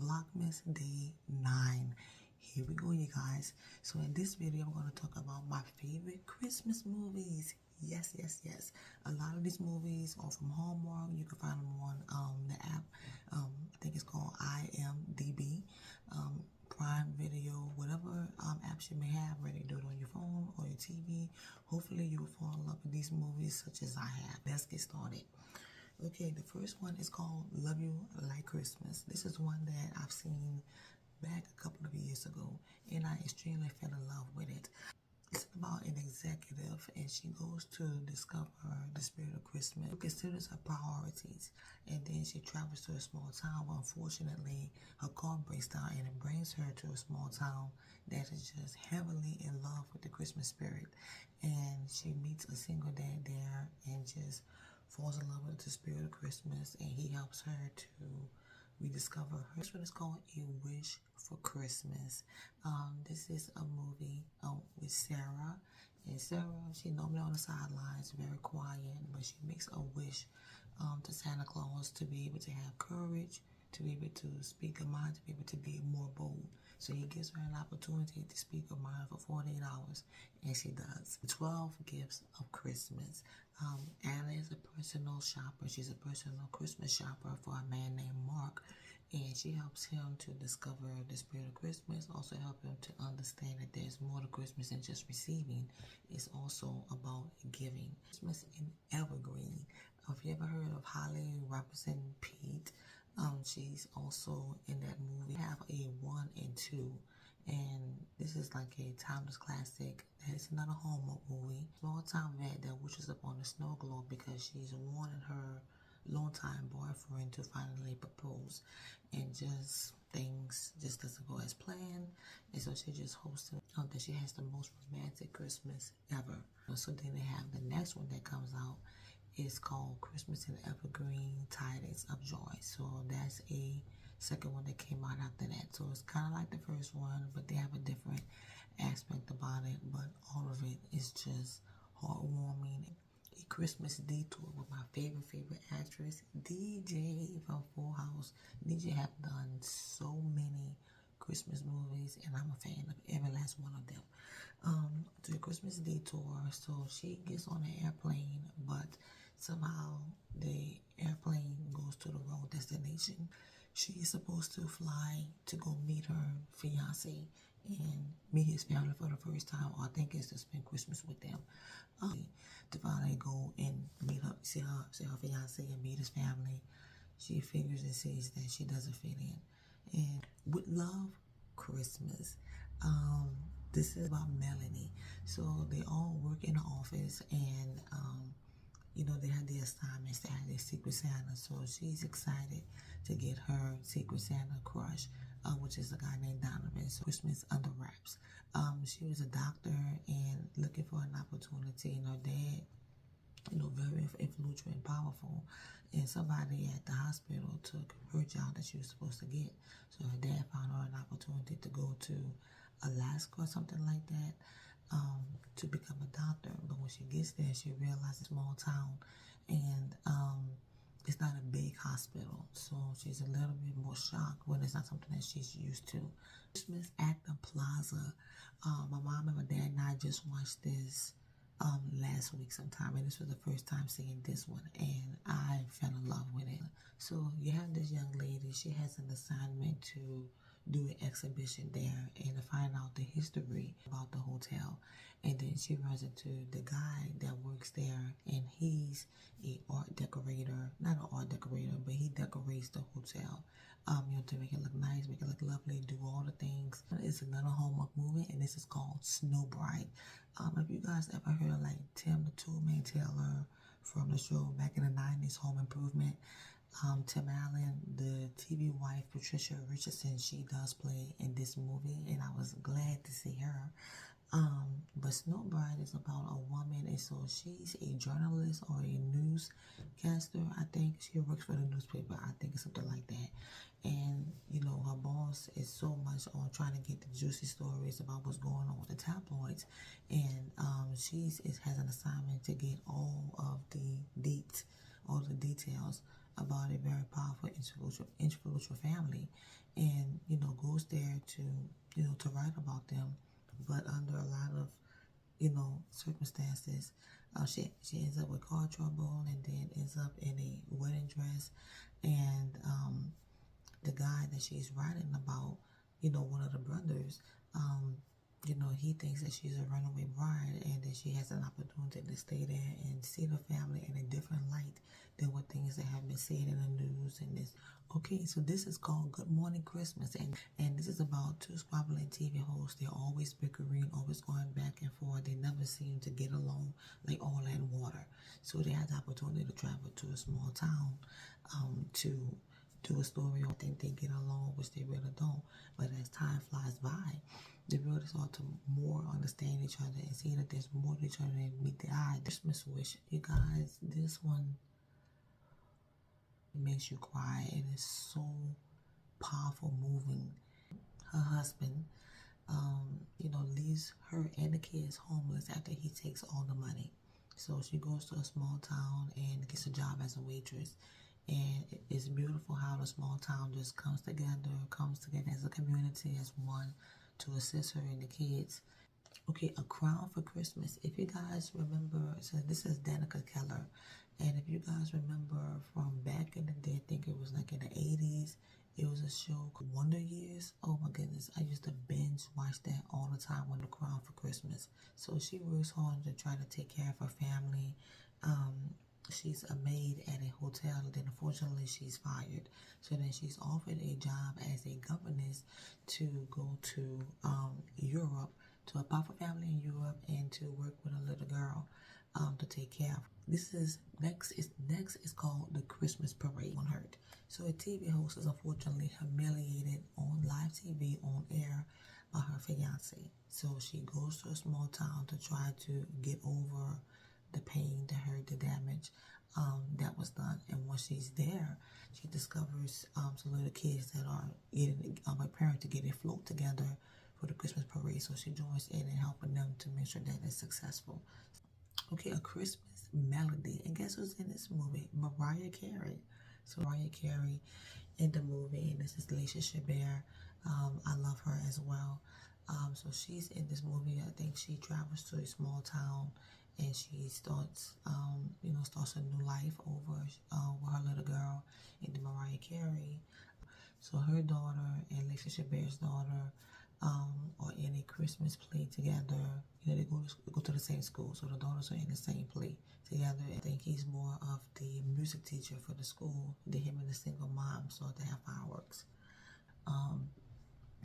Vlogmas Day 9. Here we go, you guys. So in this video, I'm going to talk about my favorite Christmas movies. Yes. A lot of these movies are from Hallmark. You can find them on the app. I think it's called IMDb, Prime Video, whatever apps you may have, ready to do it on your phone or your TV. Hopefully you'll fall in love with these movies such as I have. Let's get started. Okay, the first one is called Love You Like Christmas. This is one that I've seen back a couple of years ago, and I extremely fell in love with it. It's about an executive, and she goes to discover the spirit of Christmas. She considers her priorities, and then she travels to a small town. But unfortunately, her car breaks down, and it brings her to a small town that is just heavily in love with the Christmas spirit. And she meets a single dad there, and just falls in love with the spirit of Christmas, and he helps her to rediscover her. This one is called A Wish for Christmas. This is a movie with Sarah. And Sarah, she normally on the sidelines, very quiet, but she makes a wish to Santa Claus to be able to have courage, to be able to speak her mind, to be able to be more bold. So he gives her an opportunity to speak her mind for 48 hours, and she does. 12 Gifts of Christmas. Anna is a personal shopper. She's a personal Christmas shopper for a man named Mark, and she helps him to discover the spirit of Christmas, also help him to understand that there's more to Christmas than just receiving. It's also about giving. Christmas in Evergreen. If you ever heard of Holly representing Pete, she's also in that movie. We have a 1 and 2, and this is like a timeless classic. It's another Hallmark movie. Small town vet that wishes upon a snow globe because she's wanted her longtime boyfriend to finally propose, and just things just doesn't go as planned, and so she just hopes that she has the most romantic Christmas ever. So then they have the next one that comes out. It's called Christmas in Evergreen, Titus of Joy. So that's a second one that came out after that. So it's kind of like the first one, but they have a different aspect about it. But all of it is just heartwarming. A Christmas Detour with my favorite actress, DJ from Full House. DJ have done so many Christmas movies, and I'm a fan of every last one of them. To a Christmas Detour, so she gets on an airplane, but somehow the airplane goes to the wrong destination. She is supposed to fly to go meet her fiance and meet his family for the first time, or I think it's to spend Christmas with them. To finally go and meet her, see her fiance and meet his family. She figures and sees that she doesn't fit in. And with Love Christmas, this is about Melanie. So they all work in the office, and you know, they have the assignments, they have their Secret Santa. So she's excited to get her Secret Santa crush, which is a guy named Donovan. So Christmas under wraps. She was a doctor and looking for an opportunity, and her dad, you know, very influential and powerful, and somebody at the hospital took her job that she was supposed to get. So her dad found her an opportunity to go to Alaska or something like that, to become a doctor. But when she gets there, she realizes it's a small town, and it's not a big hospital, so she's a little bit more shocked when it's not something that she's used to. Christmas at the Plaza. My mom and my dad and I just watched this last week sometime, and this was the first time seeing this one, and I fell in love with it. So you have this young lady, she has an assignment to do an exhibition there and to find out the history about the hotel. And then she runs into the guy that works there, and he's a art decorator, not an art decorator, but he decorates the hotel, you know, to make it look nice, make it look lovely, do all the things. It's another Hallmark movie, and this is called Snow Bride. If you guys ever heard of like Tim the Toolman Taylor from the show back in the 90s, Home Improvement, Tim Allen, the TV wife Patricia Richardson, she does play in this movie, and I was glad to see her. But Snow Bride is about a woman, and so she's a journalist or a newscaster. I think she works for the newspaper. I think it's something like that. And you know, her boss is so much on trying to get the juicy stories about what's going on with the tabloids, and she has an assignment to get all of the deets, all the details about a very powerful, influential family, and goes there to to write about them, but under a lot of circumstances. She ends up with car trouble, and then ends up in a wedding dress, and the guy that she's writing about, one of the brothers, he thinks that she's a runaway bride, and that she has an opportunity to stay there and see the family in a different light than what things that have been said in the news and this. Okay, so this is called Good Morning Christmas, and this is about two squabbling TV hosts. They're always bickering, always going back and forth. They never seem to get along, like oil and water. So they had the opportunity to travel to a small town to do a story. I think they get along, which they really don't. But as time flies by, they really start to more understand each other and see that there's more to each other than meet the eye. Christmas Wish, you guys, this one makes you cry. It is so powerful, moving. Her husband, leaves her and the kids homeless after he takes all the money. So she goes to a small town and gets a job as a waitress. And it's beautiful how the small town just comes together as a community, as one, to assist her and the kids. Okay, A Crown for Christmas. If you guys remember, so this is Danica Keller. And if you guys remember from back in the day, I think it was like in the 80s, it was a show called Wonder Years. Oh my goodness, I used to binge watch that all the time on The Crown for Christmas. So she works hard to try to take care of her family. She's a maid at a hotel, and then unfortunately she's fired. So then she's offered a job as a governess to go to Europe, to a powerful family in Europe, and to work with a little girl to take care of. This is next is called The Christmas Parade on her. So a TV host is unfortunately humiliated on live TV on air by her fiance. So she goes to a small town to try to get over the pain, the hurt, the damage that was done. And once she's there, she discovers some little kids that are preparing to get a float together for the Christmas parade. So she joins in and helping them to make sure that it's successful. Okay, A Christmas Melody. And guess who's in this movie? Mariah Carey. So Mariah Carey in the movie, and this is Lacey Chabert. I love her as well. So she's in this movie. I think she travels to a small town, and she starts a new life over with her little girl, and then Mariah Carey. So her daughter and Lacey Chabert's daughter are in a Christmas play together. They go to the same school, so the daughters are in the same play together. I think he's more of the music teacher for the school. Him and the single mom start to have fireworks.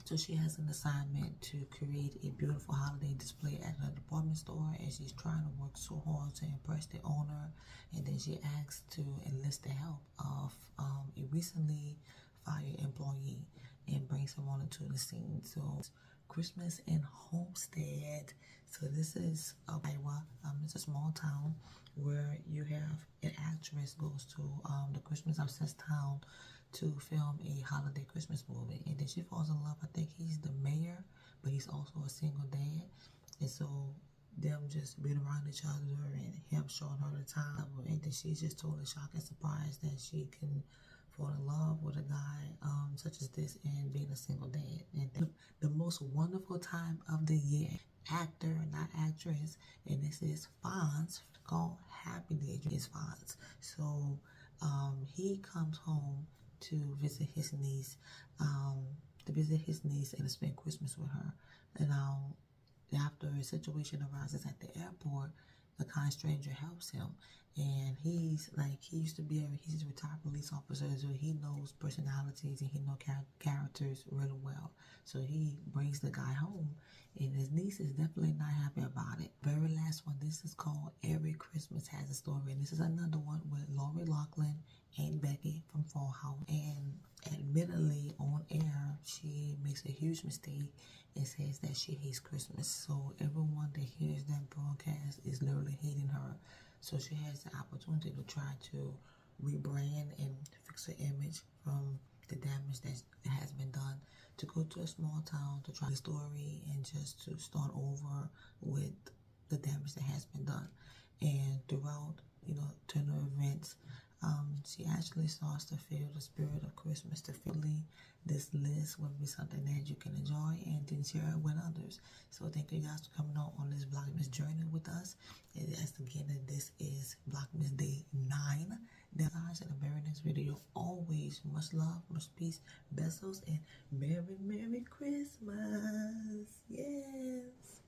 So she has an assignment to create a beautiful holiday display at a department store, and she's trying to work so hard to impress the owner. And then she asks to enlist the help of a recently fired employee and brings him on into the scene. So Christmas in Homestead. So this is Iowa. It's a small town where you have an actress goes to the Christmas obsessed town to film a holiday Christmas movie, and then she falls in love. I think he's the mayor, but he's also a single dad, and so them just being around each other and him showing her the time, and then she's just totally shocked and surprised that she can fall in love with a guy such as this and being a single dad. And the most wonderful time of the year, actor, not actress, and this is Fonz, called Happy Days. Is Fonz. So he comes home to visit his niece, and to spend Christmas with her. And after a situation arises at the airport, a kind stranger helps him. And he's a retired police officer, so he knows personalities and he knows characters really well. So he brings the guy home, and his niece is definitely not happy about it. Very last one, this is called Every Christmas Has a Story, and this is another one with Lori Loughlin and Becky from Fall House. And admittedly, on air, she makes a huge mistake and says that she hates Christmas. So everyone that hears that broadcast is literally hating her. So she has the opportunity to try to rebrand and fix her image from the damage that has been done, to go to a small town to try the story and just to start over with the damage that has been done. And throughout, turn of events, She actually starts to feel the spirit of Christmas. To feel this list will be something that you can enjoy and then share it with others. So thank you guys for coming on this Vlogmas journey with us. And as again, this is Vlogmas Day 9. Then guys, in the very next video, always much love, much peace, bezos, and Merry Christmas. Yes.